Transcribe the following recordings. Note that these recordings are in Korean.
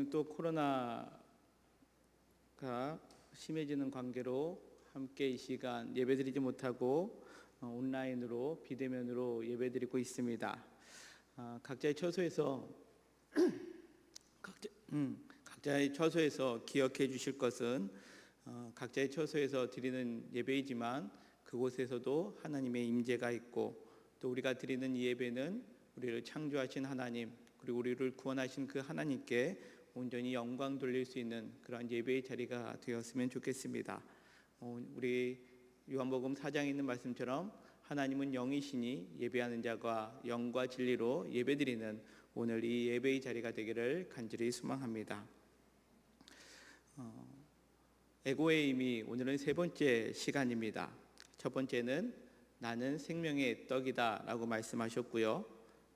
오늘 또 코로나가 심해지는 관계로 함께 이 시간 예배드리지 못하고 온라인으로 비대면으로 예배드리고 있습니다. 각자의 처소에서 각자의 처소에서 기억해 주실 것은 각자의 처소에서 드리는 예배이지만 그곳에서도 하나님의 임재가 있고 또 우리가 드리는 이 예배는 우리를 창조하신 하나님 그리고 우리를 구원하신 그 하나님께 온전히 영광 돌릴 수 있는 그런 예배의 자리가 되었으면 좋겠습니다. 우리 요한복음 4장에 있는 말씀처럼 하나님은 영이시니 예배하는 자가 영과 진리로 예배드리는 오늘 이 예배의 자리가 되기를 간절히 소망합니다. 에고의 힘이 오늘은 세 번째 시간입니다. 첫 번째는 나는 생명의 떡이다 라고 말씀하셨고요,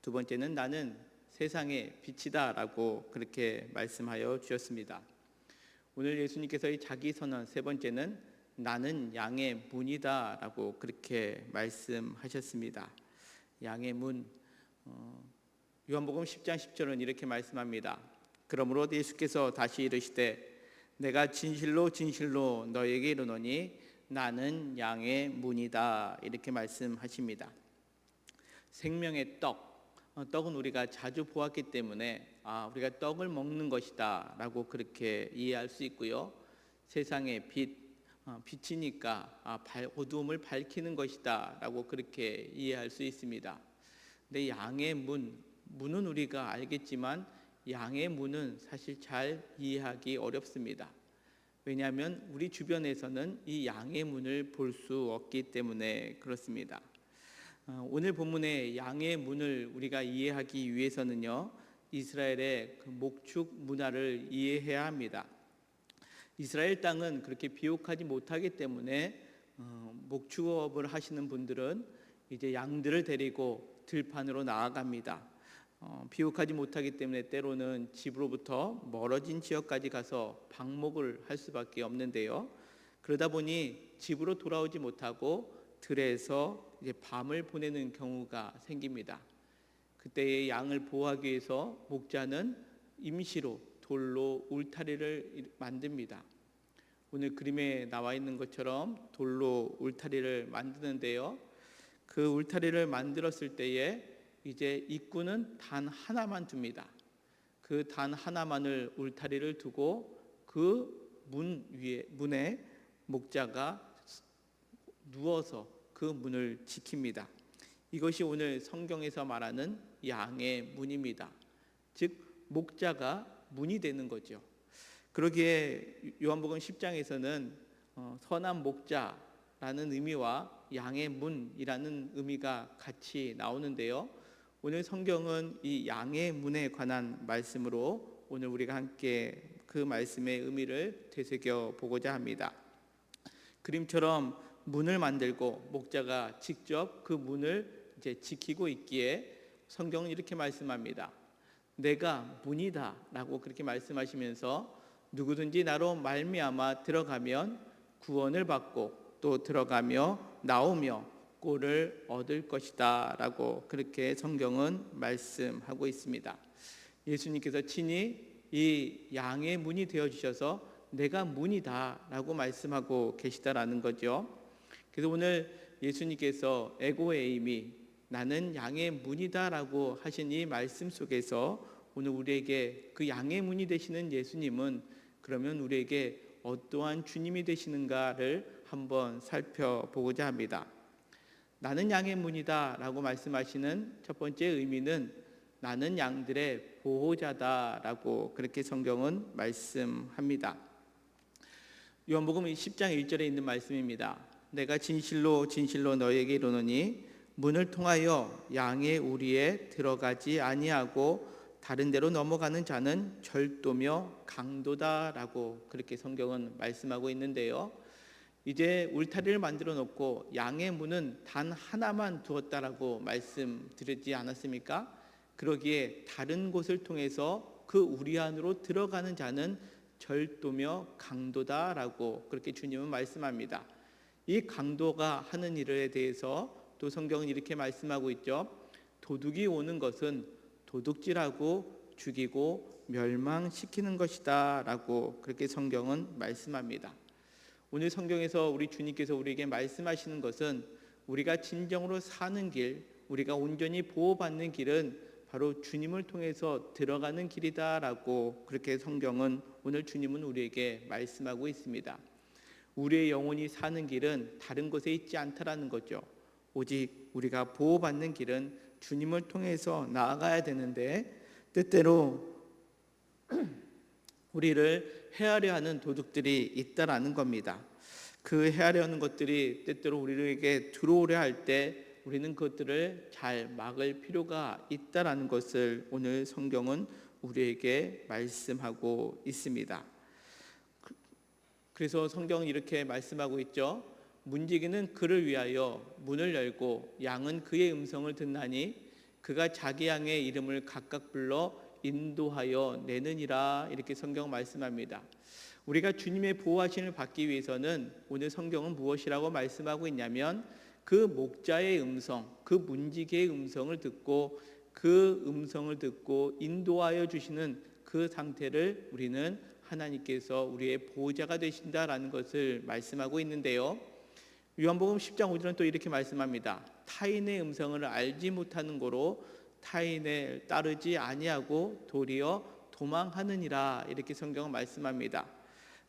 두 번째는 나는 세상의 빛이다 라고 그렇게 말씀하여 주셨습니다. 오늘 예수님께서의 자기 선언 세 번째는 나는 양의 문이다 라고 그렇게 말씀하셨습니다. 양의 문, 요한복음 10장 10절은 이렇게 말씀합니다. 그러므로 예수께서 다시 이르시되 내가 진실로 진실로 너에게 이르노니 나는 양의 문이다 이렇게 말씀하십니다. 생명의 떡은 우리가 자주 보았기 때문에 우리가 떡을 먹는 것이다 라고 그렇게 이해할 수 있고요, 세상의 빛이니까 어두움을 밝히는 것이다 라고 그렇게 이해할 수 있습니다. 근데 양의 문은 우리가 알겠지만 양의 문은 사실 잘 이해하기 어렵습니다. 왜냐하면 우리 주변에서는 이 양의 문을 볼 수 없기 때문에 그렇습니다. 오늘 본문의 양의 문을 우리가 이해하기 위해서는요, 이스라엘의 그 목축 문화를 이해해야 합니다. 이스라엘 땅은 그렇게 비옥하지 못하기 때문에 목축업을 하시는 분들은 이제 양들을 데리고 들판으로 나아갑니다. 비옥하지 못하기 때문에 때로는 집으로부터 멀어진 지역까지 가서 방목을 할 수밖에 없는데요, 그러다 보니 집으로 돌아오지 못하고 들에서 이제 밤을 보내는 경우가 생깁니다. 그때의 양을 보호하기 위해서 목자는 임시로 돌로 울타리를 만듭니다. 오늘 그림에 나와 있는 것처럼 돌로 울타리를 만드는데요, 그 울타리를 만들었을 때에 이제 입구는 단 하나만 둡니다. 그 단 하나만을 울타리를 두고 그 문에 목자가 누워서 그 문을 지킵니다. 이것이 오늘 성경에서 말하는 양의 문입니다. 즉 목자가 문이 되는 거죠. 그러기에 요한복음 10장에서는 선한 목자라는 의미와 양의 문이라는 의미가 같이 나오는데요, 오늘 성경은 이 양의 문에 관한 말씀으로 오늘 우리가 함께 그 말씀의 의미를 되새겨 보고자 합니다. 그림처럼 문을 만들고 목자가 직접 그 문을 이제 지키고 있기에 성경은 이렇게 말씀합니다. 내가 문이다 라고 그렇게 말씀하시면서 누구든지 나로 말미암아 들어가면 구원을 받고 또 들어가며 나오며 꼴을 얻을 것이다 라고 그렇게 성경은 말씀하고 있습니다. 예수님께서 친히 이 양의 문이 되어주셔서 내가 문이다 라고 말씀하고 계시다라는 거죠. 그래서 오늘 예수님께서 에고에이미 나는 양의 문이다 라고 하신 이 말씀 속에서 오늘 우리에게 그 양의 문이 되시는 예수님은 그러면 우리에게 어떠한 주님이 되시는가를 한번 살펴보고자 합니다. 나는 양의 문이다 라고 말씀하시는 첫 번째 의미는 나는 양들의 보호자다 라고 그렇게 성경은 말씀합니다. 요한복음 10장 1절에 있는 말씀입니다. 내가 진실로 진실로 너에게 이르노니 문을 통하여 양의 우리에 들어가지 아니하고 다른 데로 넘어가는 자는 절도며 강도다 라고 그렇게 성경은 말씀하고 있는데요, 이제 울타리를 만들어 놓고 양의 문은 단 하나만 두었다라고 말씀드리지 않았습니까? 그러기에 다른 곳을 통해서 그 우리 안으로 들어가는 자는 절도며 강도다라고 그렇게 주님은 말씀합니다. 이 강도가 하는 일에 대해서 또 성경은 이렇게 말씀하고 있죠. 도둑이 오는 것은 도둑질하고 죽이고 멸망시키는 것이다 라고 그렇게 성경은 말씀합니다. 오늘 성경에서 우리 주님께서 우리에게 말씀하시는 것은 우리가 진정으로 사는 길, 우리가 온전히 보호받는 길은 바로 주님을 통해서 들어가는 길이다라고 그렇게 성경은 오늘 주님은 우리에게 말씀하고 있습니다. 우리의 영혼이 사는 길은 다른 곳에 있지 않다라는 거죠. 오직 우리가 보호받는 길은 주님을 통해서 나아가야 되는데 때때로 우리를 해하려 하는 도둑들이 있다라는 겁니다. 그 해하려 하는 것들이 때때로 우리에게 들어오려 할 때 우리는 그것들을 잘 막을 필요가 있다라는 것을 오늘 성경은 우리에게 말씀하고 있습니다. 그래서 성경은 이렇게 말씀하고 있죠. 문지기는 그를 위하여 문을 열고 양은 그의 음성을 듣나니 그가 자기 양의 이름을 각각 불러 인도하여 내느니라. 이렇게 성경 말씀합니다. 우리가 주님의 보호하심을 받기 위해서는 오늘 성경은 무엇이라고 말씀하고 있냐면 그 목자의 음성, 그 문지기의 음성을 듣고 그 음성을 듣고 인도하여 주시는 그 상태를 우리는 하나님께서 우리의 보호자가 되신다라는 것을 말씀하고 있는데요. 요한복음 10장 5절은 또 이렇게 말씀합니다. 타인의 음성을 알지 못하는 고로 타인을 따르지 아니하고 도리어 도망하느니라. 이렇게 성경은 말씀합니다.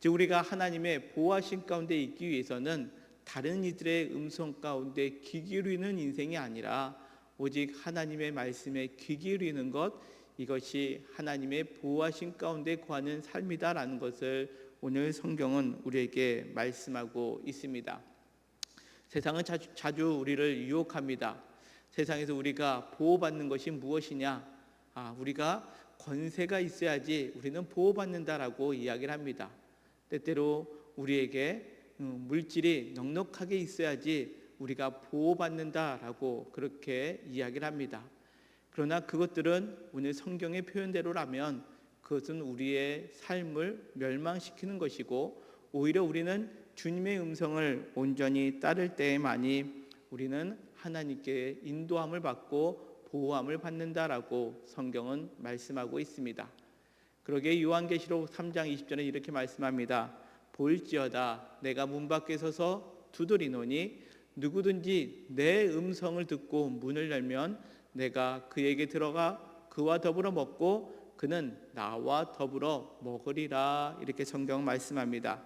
즉 우리가 하나님의 보호하심 가운데 있기 위해서는 다른 이들의 음성 가운데 귀 기울이는 인생이 아니라 오직 하나님의 말씀에 귀 기울이는 것, 이것이 하나님의 보호하심 가운데 거하는 삶이다라는 것을 오늘 성경은 우리에게 말씀하고 있습니다. 세상은 자주 우리를 유혹합니다. 세상에서 우리가 보호받는 것이 무엇이냐? 우리가 권세가 있어야지 우리는 보호받는다라고 이야기를 합니다. 때때로 우리에게 물질이 넉넉하게 있어야지 우리가 보호받는다라고 그렇게 이야기를 합니다. 그러나 그것들은 오늘 성경의 표현대로라면 그것은 우리의 삶을 멸망시키는 것이고 오히려 우리는 주님의 음성을 온전히 따를 때에만이 우리는 하나님께 인도함을 받고 보호함을 받는다라고 성경은 말씀하고 있습니다. 그러기에 요한계시록 3장 20절에 이렇게 말씀합니다. 볼지어다 내가 문 밖에 서서 두드리노니 누구든지 내 음성을 듣고 문을 열면 내가 그에게 들어가 그와 더불어 먹고 그는 나와 더불어 먹으리라. 이렇게 성경 말씀합니다.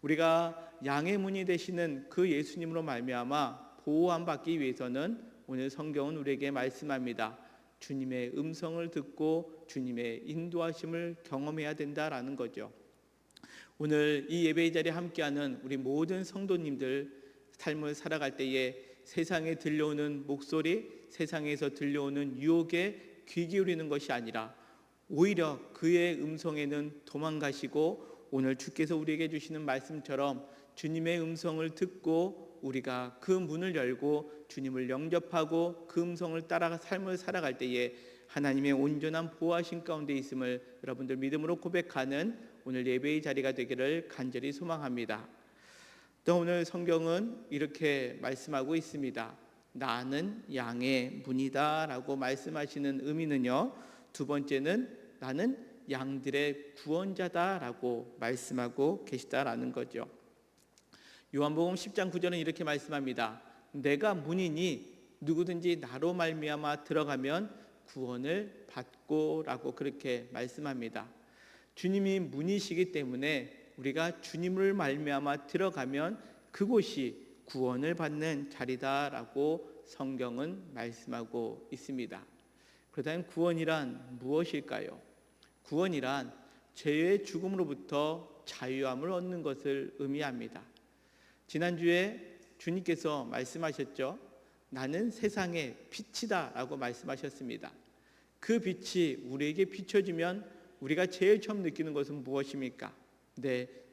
우리가 양의 문이 되시는 그 예수님으로 말미암아 보호함 받기 위해서는 오늘 성경은 우리에게 말씀합니다. 주님의 음성을 듣고 주님의 인도하심을 경험해야 된다라는 거죠. 오늘 이 예배의 자리에 함께하는 우리 모든 성도님들 삶을 살아갈 때에 세상에 들려오는 목소리, 세상에서 들려오는 유혹에 귀 기울이는 것이 아니라 오히려 그의 음성에는 도망가시고 오늘 주께서 우리에게 주시는 말씀처럼 주님의 음성을 듣고 우리가 그 문을 열고 주님을 영접하고 그 음성을 따라 삶을 살아갈 때에 하나님의 온전한 보호하심 가운데 있음을 여러분들 믿음으로 고백하는 오늘 예배의 자리가 되기를 간절히 소망합니다. 또 오늘 성경은 이렇게 말씀하고 있습니다. 나는 양의 문이다 라고 말씀하시는 의미는요, 두 번째는 나는 양들의 구원자다 라고 말씀하고 계시다라는 거죠. 요한복음 10장 9절은 이렇게 말씀합니다. 내가 문이니 누구든지 나로 말미암아 들어가면 구원을 받고 라고 그렇게 말씀합니다. 주님이 문이시기 때문에 우리가 주님을 말미암아 들어가면 그곳이 구원을 받는 자리다라고 성경은 말씀하고 있습니다. 그렇다면 구원이란 무엇일까요? 구원이란 죄의 죽음으로부터 자유함을 얻는 것을 의미합니다. 지난주에 주님께서 말씀하셨죠. 나는 세상의 빛이다 라고 말씀하셨습니다. 그 빛이 우리에게 비춰지면 우리가 제일 처음 느끼는 것은 무엇입니까?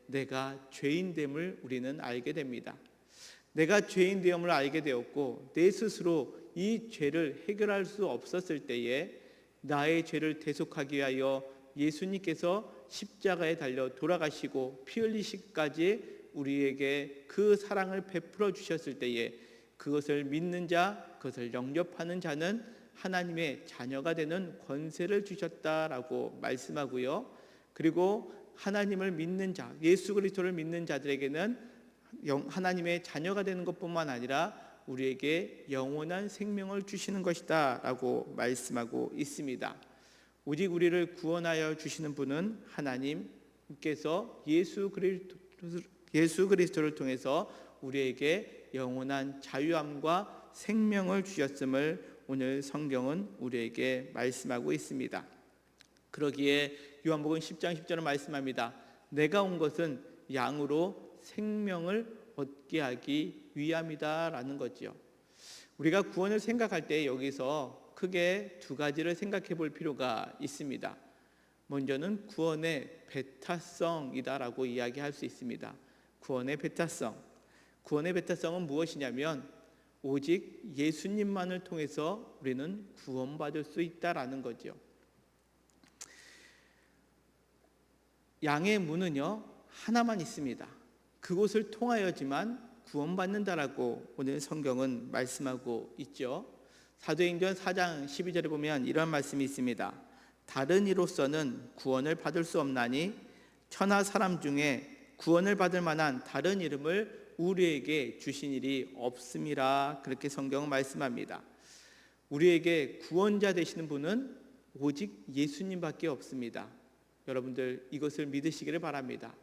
내가 죄인됨을 우리는 알게 됩니다. 내가 죄인됨을 알게 되었고 내 스스로 이 죄를 해결할 수 없었을 때에 나의 죄를 대속하기 위하여 예수님께서 십자가에 달려 돌아가시고 피 흘리시기까지 우리에게 그 사랑을 베풀어 주셨을 때에 그것을 믿는 자, 그것을 영접하는 자는 하나님의 자녀가 되는 권세를 주셨다라고 말씀하고요. 그리고 하나님을 믿는 자, 예수 그리스도를 믿는 자들에게는 하나님의 자녀가 되는 것뿐만 아니라 우리에게 영원한 생명을 주시는 것이다 라고 말씀하고 있습니다. 오직 우리를 구원하여 주시는 분은 하나님께서 예수 그리스도를 통해서 우리에게 영원한 자유함과 생명을 주셨음을 오늘 성경은 우리에게 말씀하고 있습니다. 그러기에 요한복음 10장 10절은 말씀합니다. 내가 온 것은 양으로 생명을 얻게 하기 위함이다 라는 거지요. 우리가 구원을 생각할 때 여기서 크게 두 가지를 생각해 볼 필요가 있습니다. 먼저는 구원의 배타성이다라고 이야기할 수 있습니다. 구원의 배타성. 구원의 배타성은 무엇이냐면 오직 예수님만을 통해서 우리는 구원받을 수 있다라는 거죠. 양의 문은요 하나만 있습니다. 그곳을 통하여지만 구원받는다라고 오늘 성경은 말씀하고 있죠. 사도행전 4장 12절에 보면 이런 말씀이 있습니다. 다른 이로서는 구원을 받을 수 없나니 천하 사람 중에 구원을 받을 만한 다른 이름을 우리에게 주신 일이 없음이라 그렇게 성경은 말씀합니다. 우리에게 구원자 되시는 분은 오직 예수님밖에 없습니다. 여러분들 이것을 믿으시기를 바랍니다.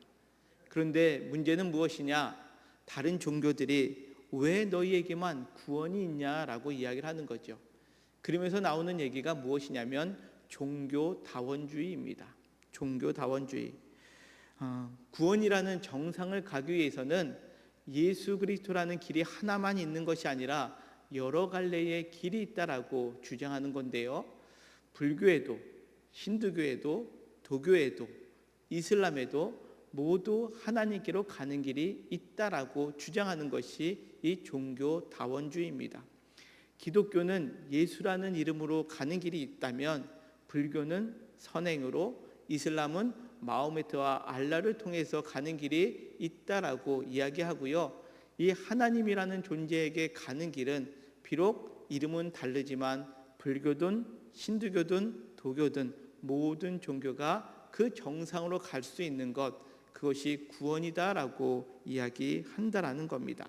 그런데 문제는 무엇이냐? 다른 종교들이 왜 너희에게만 구원이 있냐라고 이야기를 하는 거죠. 그러면서 나오는 얘기가 무엇이냐면 종교다원주의입니다. 종교다원주의. 구원이라는 정상을 가기 위해서는 예수 그리스도라는 길이 하나만 있는 것이 아니라 여러 갈래의 길이 있다라고 주장하는 건데요. 불교에도, 힌두교에도, 도교에도, 이슬람에도 모두 하나님께로 가는 길이 있다라고 주장하는 것이 이 종교다원주의입니다. 기독교는 예수라는 이름으로 가는 길이 있다면 불교는 선행으로, 이슬람은 마호메트와 알라를 통해서 가는 길이 있다라고 이야기하고요. 이 하나님이라는 존재에게 가는 길은 비록 이름은 다르지만 불교든 힌두교든 도교든 모든 종교가 그 정상으로 갈 수 있는 것, 그것이 구원이다라고 이야기한다라는 겁니다.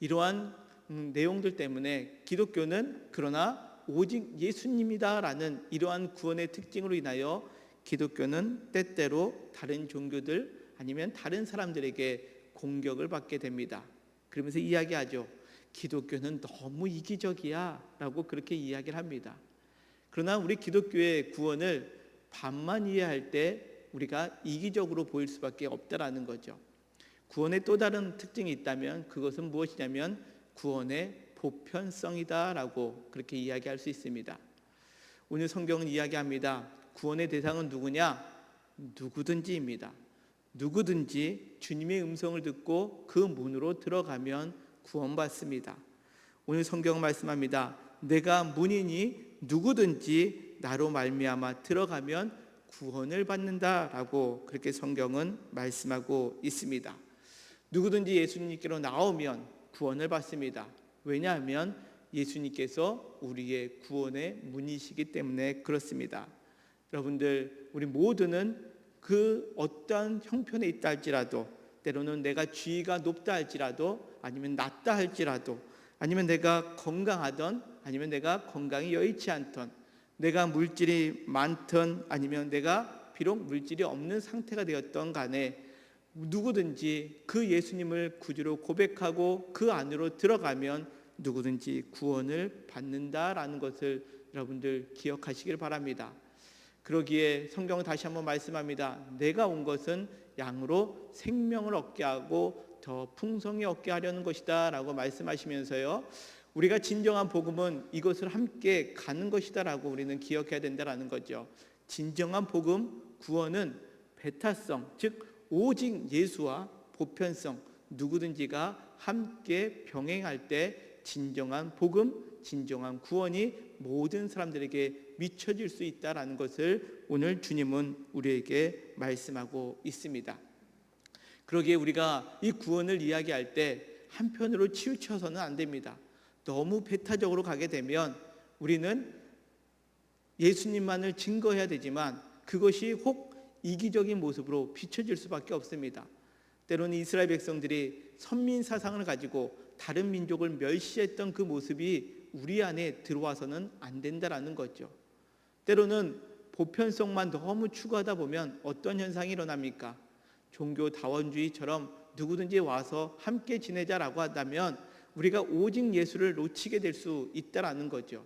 이러한 내용들 때문에 기독교는 그러나 오직 예수님이다라는 이러한 구원의 특징으로 인하여 기독교는 때때로 다른 종교들 아니면 다른 사람들에게 공격을 받게 됩니다. 그러면서 이야기하죠. 기독교는 너무 이기적이야 라고 그렇게 이야기를 합니다. 그러나 우리 기독교의 구원을 반만 이해할 때 우리가 이기적으로 보일 수밖에 없다라는 거죠. 구원의 또 다른 특징이 있다면 그것은 무엇이냐면 구원의 보편성이다라고 그렇게 이야기할 수 있습니다. 오늘 성경은 이야기합니다. 구원의 대상은 누구냐? 누구든지입니다. 누구든지 주님의 음성을 듣고 그 문으로 들어가면 구원받습니다. 오늘 성경 말씀합니다. 내가 문이니 누구든지 나로 말미암아 들어가면 구원을 받는다라고 그렇게 성경은 말씀하고 있습니다. 누구든지 예수님께로 나오면 구원을 받습니다. 왜냐하면 예수님께서 우리의 구원의 문이시기 때문에 그렇습니다. 여러분들 우리 모두는 그 어떠한 형편에 있다 할지라도, 때로는 내가 지위가 높다 할지라도, 아니면 낮다 할지라도, 아니면 내가 건강하던, 아니면 내가 건강이 여의치 않던, 내가 물질이 많던, 아니면 내가 비록 물질이 없는 상태가 되었던 간에 누구든지 그 예수님을 구주로 고백하고 그 안으로 들어가면 누구든지 구원을 받는다라는 것을 여러분들 기억하시길 바랍니다. 그러기에 성경은 다시 한번 말씀합니다. 내가 온 것은 양으로 생명을 얻게 하고 더 풍성히 얻게 하려는 것이다 라고 말씀하시면서요, 우리가 진정한 복음은 이것을 함께 가는 것이다 라고 우리는 기억해야 된다는 거죠. 진정한 복음, 구원은 배타성, 즉 오직 예수와 보편성, 누구든지가 함께 병행할 때 진정한 복음, 진정한 구원이 모든 사람들에게 미쳐질 수 있다는 것을 오늘 주님은 우리에게 말씀하고 있습니다. 그러기에 우리가 이 구원을 이야기할 때 한편으로 치우쳐서는 안 됩니다. 너무 배타적으로 가게 되면 우리는 예수님만을 증거해야 되지만 그것이 혹 이기적인 모습으로 비춰질 수밖에 없습니다. 때로는 이스라엘 백성들이 선민 사상을 가지고 다른 민족을 멸시했던 그 모습이 우리 안에 들어와서는 안 된다라는 거죠. 때로는 보편성만 너무 추구하다 보면 어떤 현상이 일어납니까? 종교 다원주의처럼 누구든지 와서 함께 지내자라고 한다면 우리가 오직 예수를 놓치게 될 수 있다라는 거죠.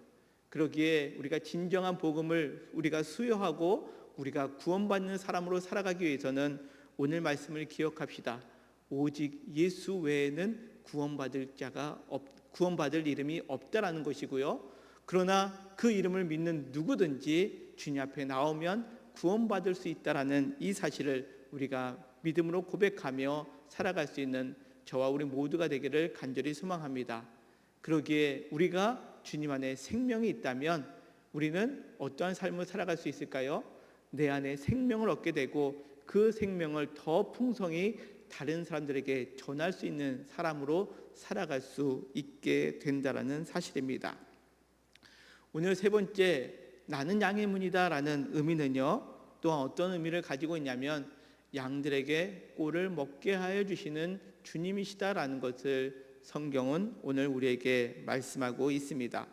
그러기에 우리가 진정한 복음을 우리가 수여하고 우리가 구원받는 사람으로 살아가기 위해서는 오늘 말씀을 기억합시다. 오직 예수 외에는 구원받을 이름이 없다라는 것이고요. 그러나 그 이름을 믿는 누구든지 주님 앞에 나오면 구원받을 수 있다라는 이 사실을 우리가 믿음으로 고백하며 살아갈 수 있는 저와 우리 모두가 되기를 간절히 소망합니다. 그러기에 우리가 주님 안에 생명이 있다면 우리는 어떠한 삶을 살아갈 수 있을까요? 내 안에 생명을 얻게 되고 그 생명을 더 풍성히 다른 사람들에게 전할 수 있는 사람으로 살아갈 수 있게 된다라는 사실입니다. 오늘 세 번째, 나는 양의 문이다라는 의미는요, 또한 어떤 의미를 가지고 있냐면 양들에게 꼴을 먹게 하여 주시는 주님이시다라는 것을 성경은 오늘 우리에게 말씀하고 있습니다.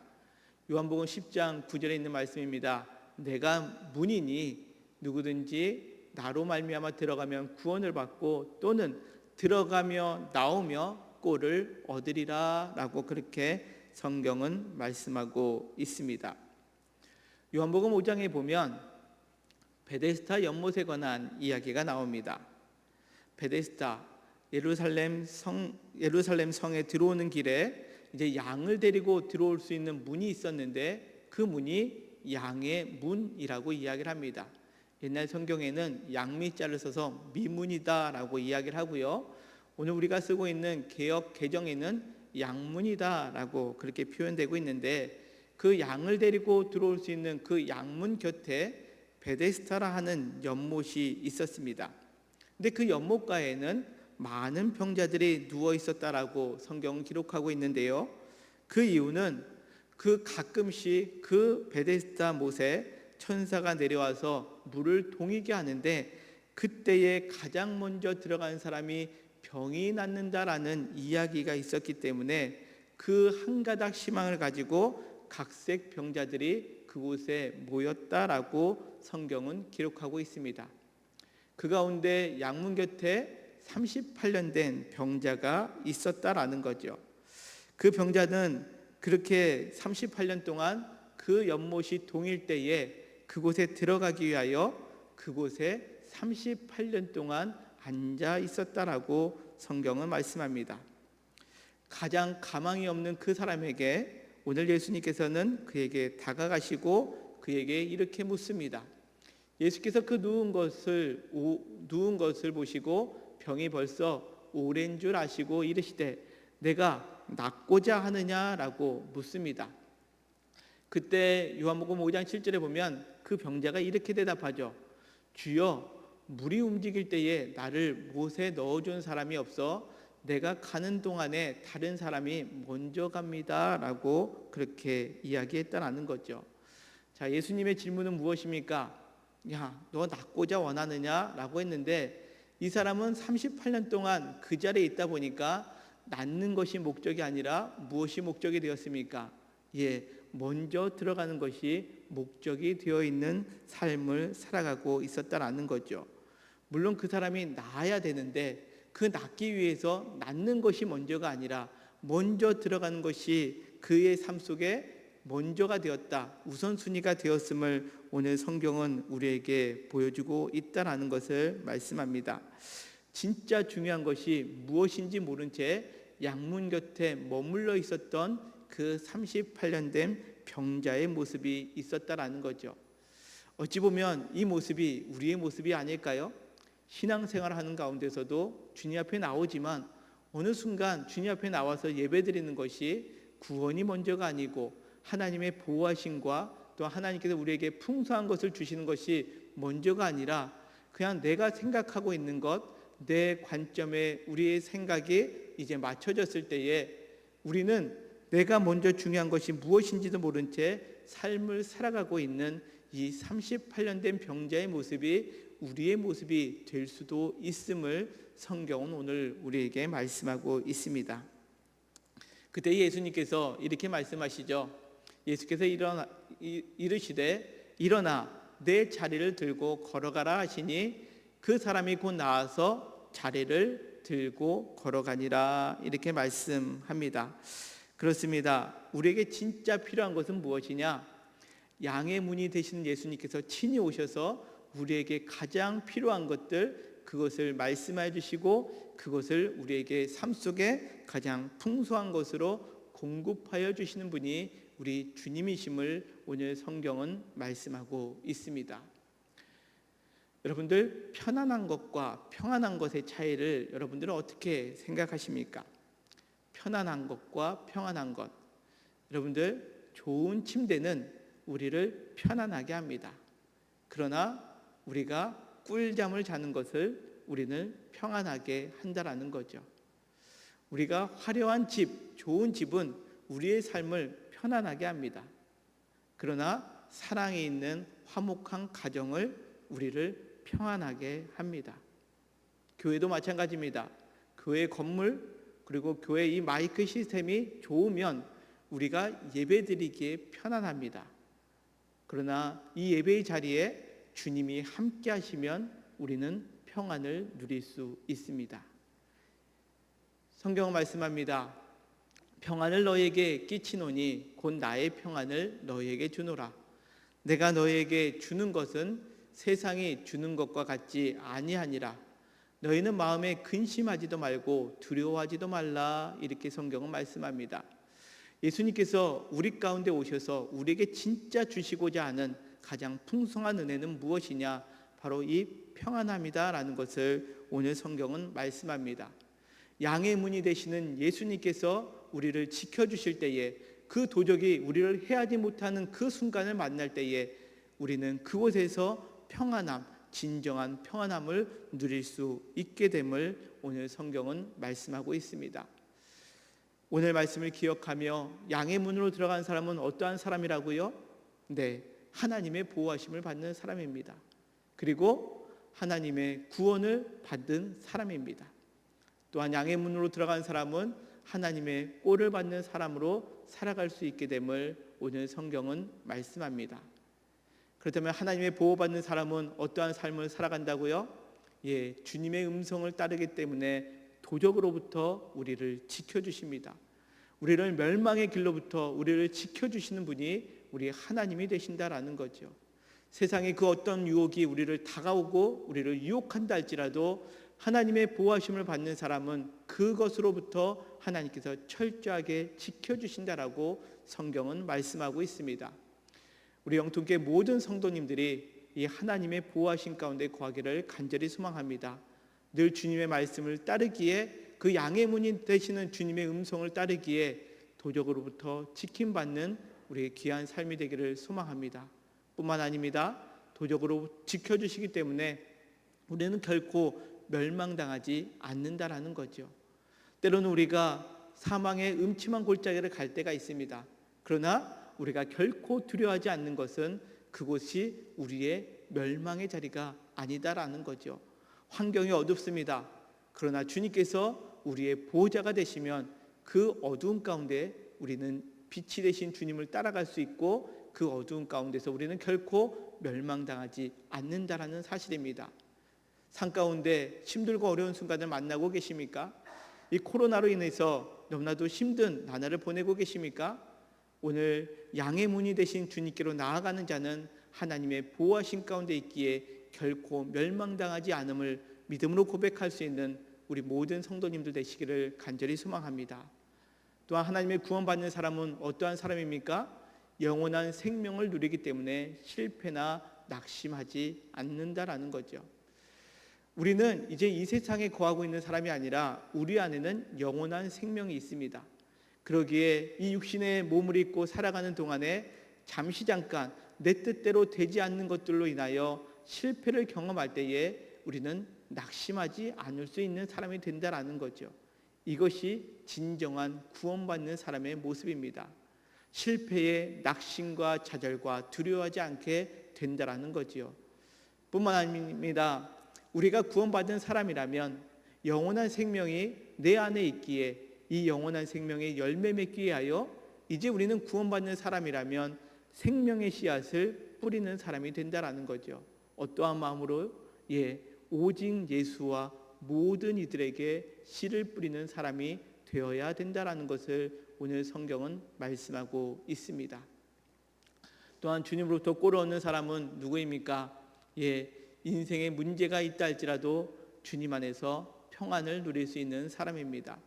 요한복음 10장 9절에 있는 말씀입니다. 내가 문이니 누구든지 나로 말미암아 들어가면 구원을 받고 또는 들어가며 나오며 꼴을 얻으리라 라고 그렇게 성경은 말씀하고 있습니다. 요한복음 5장에 보면 베데스다 연못에 관한 이야기가 나옵니다. 베데스다 예루살렘 성에 들어오는 길에 이제 양을 데리고 들어올 수 있는 문이 있었는데 그 문이 양의 문이라고 이야기를 합니다. 옛날 성경에는 양미자를 써서 미문이다라고 이야기를 하고요. 오늘 우리가 쓰고 있는 개역 개정에는 양문이다라고 그렇게 표현되고 있는데 그 양을 데리고 들어올 수 있는 그 양문 곁에 베데스다라 하는 연못이 있었습니다. 근데 그 연못가에는 많은 병자들이 누워 있었다라고 성경은 기록하고 있는데요. 그 이유는 그 가끔씩 그 베데스다 못에 천사가 내려와서 물을 동이게 하는데 그때에 가장 먼저 들어간 사람이 병이 낫는다라는 이야기가 있었기 때문에 그 한 가닥 희망을 가지고 각색 병자들이 그곳에 모였다라고 성경은 기록하고 있습니다. 그 가운데 양문 곁에 38년 된 병자가 있었다라는 거죠. 그 병자는 그렇게 38년 동안 그 연못이 동일 때에 그곳에 들어가기 위하여 그곳에 38년 동안 앉아 있었다라고 성경은 말씀합니다. 가장 가망이 없는 그 사람에게 오늘 예수님께서는 그에게 다가가시고 그에게 이렇게 묻습니다. 예수께서 그 누운 것을 보시고 병이 벌써 오랜 줄 아시고 이르시되 내가 낫고자 하느냐라고 묻습니다. 그때 요한복음 5장 7절에 보면 그 병자가 이렇게 대답하죠. 주여, 물이 움직일 때에 나를 못에 넣어준 사람이 없어 내가 가는 동안에 다른 사람이 먼저 갑니다 라고 그렇게 이야기했다는 거죠. 자, 예수님의 질문은 무엇입니까? 야, 너 낫고자 원하느냐? 라고 했는데 이 사람은 38년 동안 그 자리에 있다 보니까 낫는 것이 목적이 아니라 무엇이 목적이 되었습니까? 먼저 들어가는 것이 목적이 되어 있는 삶을 살아가고 있었다라는 거죠. 물론 그 사람이 나아야 되는데 그 낫기 위해서 낫는 것이 먼저가 아니라 먼저 들어가는 것이 그의 삶 속에 먼저가 되었다, 우선순위가 되었음을 오늘 성경은 우리에게 보여주고 있다라는 것을 말씀합니다. 진짜 중요한 것이 무엇인지 모른 채 양문 곁에 머물러 있었던 그 38년 된 병자의 모습이 있었다라는 거죠. 어찌 보면 이 모습이 우리의 모습이 아닐까요? 신앙생활을 하는 가운데서도 주님 앞에 나오지만 어느 순간 주님 앞에 나와서 예배드리는 것이 구원이 먼저가 아니고 하나님의 보호하심과 또 하나님께서 우리에게 풍성한 것을 주시는 것이 먼저가 아니라 그냥 내가 생각하고 있는 것, 내 관점에 우리의 생각이 이제 맞춰졌을 때에 우리는 내가 먼저 중요한 것이 무엇인지도 모른 채 삶을 살아가고 있는 이 38년 된 병자의 모습이 우리의 모습이 될 수도 있음을 성경은 오늘 우리에게 말씀하고 있습니다. 그때 예수님께서 이렇게 말씀하시죠. 예수께서 이르시되 일어나 내 자리를 들고 걸어가라 하시니 그 사람이 곧 나와서 자리를 들고 걸어가니라, 이렇게 말씀합니다. 그렇습니다. 우리에게 진짜 필요한 것은 무엇이냐? 양의 문이 되시는 예수님께서 친히 오셔서 우리에게 가장 필요한 것들, 그것을 말씀해 주시고 그것을 우리에게 삶 속에 가장 풍성한 것으로 공급하여 주시는 분이 우리 주님이심을 오늘 성경은 말씀하고 있습니다. 여러분들, 편안한 것과 평안한 것의 차이를 여러분들은 어떻게 생각하십니까? 편안한 것과 평안한 것. 여러분들, 좋은 침대는 우리를 편안하게 합니다. 그러나 우리가 꿀잠을 자는 것을 우리는 평안하게 한다라는 거죠. 우리가 화려한 집, 좋은 집은 우리의 삶을 편안하게 합니다. 그러나 사랑이 있는 화목한 가정을 우리를 평안하게 합니다. 교회도 마찬가지입니다. 교회 건물 그리고 교회 이 마이크 시스템이 좋으면 우리가 예배드리기에 편안합니다. 그러나 이 예배의 자리에 주님이 함께 하시면 우리는 평안을 누릴 수 있습니다. 성경은 말씀합니다. 평안을 너희에게 끼치노니 곧 나의 평안을 너희에게 주노라. 내가 너희에게 주는 것은 세상이 주는 것과 같지 아니하니라. 너희는 마음에 근심하지도 말고 두려워하지도 말라. 이렇게 성경은 말씀합니다. 예수님께서 우리 가운데 오셔서 우리에게 진짜 주시고자 하는 가장 풍성한 은혜는 무엇이냐? 바로 이 평안함이다라는 것을 오늘 성경은 말씀합니다. 양의 문이 되시는 예수님께서 우리를 지켜주실 때에, 그 도적이 우리를 해하지 못하는 그 순간을 만날 때에 우리는 그곳에서 평안함, 진정한 평안함을 누릴 수 있게 됨을 오늘 성경은 말씀하고 있습니다. 오늘 말씀을 기억하며 양의 문으로 들어간 사람은 어떠한 사람이라고요? 네, 하나님의 보호하심을 받는 사람입니다. 그리고 하나님의 구원을 받은 사람입니다. 또한 양의 문으로 들어간 사람은 하나님의 꼴을 받는 사람으로 살아갈 수 있게 됨을 오늘 성경은 말씀합니다. 그렇다면 하나님의 보호받는 사람은 어떠한 삶을 살아간다고요? 예, 주님의 음성을 따르기 때문에 도적으로부터 우리를 지켜주십니다. 우리를 멸망의 길로부터 우리를 지켜주시는 분이 우리 하나님이 되신다라는 거죠. 세상의 그 어떤 유혹이 우리를 다가오고 우리를 유혹한다 할지라도 하나님의 보호하심을 받는 사람은 그것으로부터 하나님께서 철저하게 지켜주신다라고 성경은 말씀하고 있습니다. 우리 영통교회 모든 성도님들이 이 하나님의 보호하심 가운데 거하기를 간절히 소망합니다. 늘 주님의 말씀을 따르기에, 그 양의 문이 되시는 주님의 음성을 따르기에 도적으로부터 지킴받는 우리의 귀한 삶이 되기를 소망합니다. 뿐만 아닙니다. 도적으로 지켜주시기 때문에 우리는 결코 멸망당하지 않는다라는 거죠. 때로는 우리가 사망의 음침한 골짜기를 갈 때가 있습니다. 그러나 우리가 결코 두려워하지 않는 것은 그곳이 우리의 멸망의 자리가 아니다라는 거죠. 환경이 어둡습니다. 그러나 주님께서 우리의 보호자가 되시면 그 어두운 가운데 우리는 빛이 되신 주님을 따라갈 수 있고, 그 어두운 가운데서 우리는 결코 멸망당하지 않는다라는 사실입니다. 산 가운데 힘들고 어려운 순간을 만나고 계십니까? 이 코로나로 인해서 너무나도 힘든 나날을 보내고 계십니까? 오늘 양의 문이 되신 주님께로 나아가는 자는 하나님의 보호하심 가운데 있기에 결코 멸망당하지 않음을 믿음으로 고백할 수 있는 우리 모든 성도님들 되시기를 간절히 소망합니다. 또한 하나님의 구원받는 사람은 어떠한 사람입니까? 영원한 생명을 누리기 때문에 실패나 낙심하지 않는다라는 거죠. 우리는 이제 이 세상에 거하고 있는 사람이 아니라 우리 안에는 영원한 생명이 있습니다. 그러기에 이 육신의 몸을 입고 살아가는 동안에 잠시 잠깐 내 뜻대로 되지 않는 것들로 인하여 실패를 경험할 때에 우리는 낙심하지 않을 수 있는 사람이 된다라는 거죠. 이것이 진정한 구원받는 사람의 모습입니다. 실패에 낙심과 좌절과 두려워하지 않게 된다라는 거지요. 뿐만 아닙니다. 우리가 구원받은 사람이라면 영원한 생명이 내 안에 있기에 이 영원한 생명의 열매 맺기 위하여 이제 우리는 구원받는 사람이라면 생명의 씨앗을 뿌리는 사람이 된다라는 거죠. 어떠한 마음으로? 오직 예수와 모든 이들에게 씨를 뿌리는 사람이 되어야 된다라는 것을 오늘 성경은 말씀하고 있습니다. 또한 주님으로부터 꼴을 얻는 사람은 누구입니까? 인생에 문제가 있다 할지라도 주님 안에서 평안을 누릴 수 있는 사람입니다.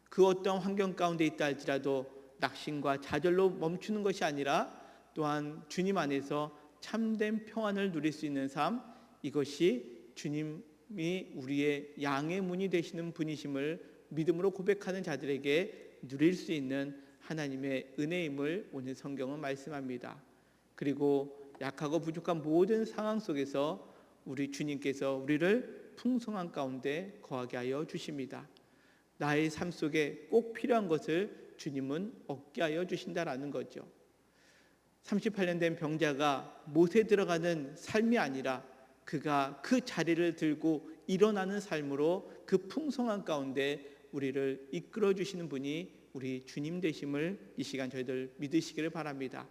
그 어떤 환경 가운데 있다 할지라도 낙심과 좌절로 멈추는 것이 아니라 또한 주님 안에서 참된 평안을 누릴 수 있는 삶, 이것이 주님이 우리의 양의 문이 되시는 분이심을 믿음으로 고백하는 자들에게 누릴 수 있는 하나님의 은혜임을 오늘 성경은 말씀합니다. 그리고 약하고 부족한 모든 상황 속에서 우리 주님께서 우리를 풍성한 가운데 거하게 하여 주십니다. 나의 삶 속에 꼭 필요한 것을 주님은 얻게 하여 주신다라는 거죠. 38년 된 병자가 못에 들어가는 삶이 아니라 그가 그 자리를 들고 일어나는 삶으로 그 풍성한 가운데 우리를 이끌어 주시는 분이 우리 주님 되심을 이 시간 저희들 믿으시기를 바랍니다.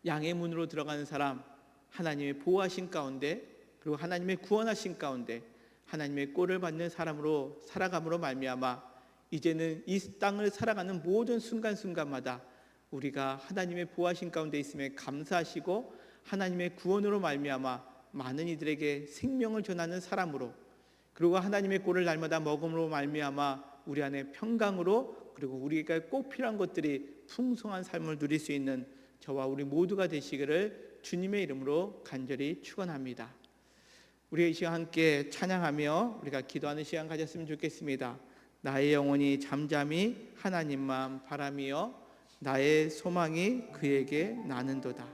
양의 문으로 들어가는 사람, 하나님의 보호하신 가운데 그리고 하나님의 구원하신 가운데 하나님의 꼴을 받는 사람으로 살아감으로 말미암아 이제는 이 땅을 살아가는 모든 순간순간마다 우리가 하나님의 보호하신 가운데 있음에 감사하시고 하나님의 구원으로 말미암아 많은 이들에게 생명을 전하는 사람으로, 그리고 하나님의 꼴을 날마다 먹음으로 말미암아 우리 안에 평강으로, 그리고 우리가 꼭 필요한 것들이 풍성한 삶을 누릴 수 있는 저와 우리 모두가 되시기를 주님의 이름으로 간절히 축원합니다. 우리 이 시간 함께 찬양하며 우리가 기도하는 시간 가졌으면 좋겠습니다. 나의 영혼이 잠잠히 하나님만 바라며 나의 소망이 그에게 나는도다.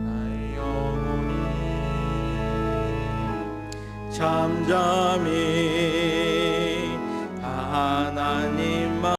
나의 영혼이 잠잠히 하나님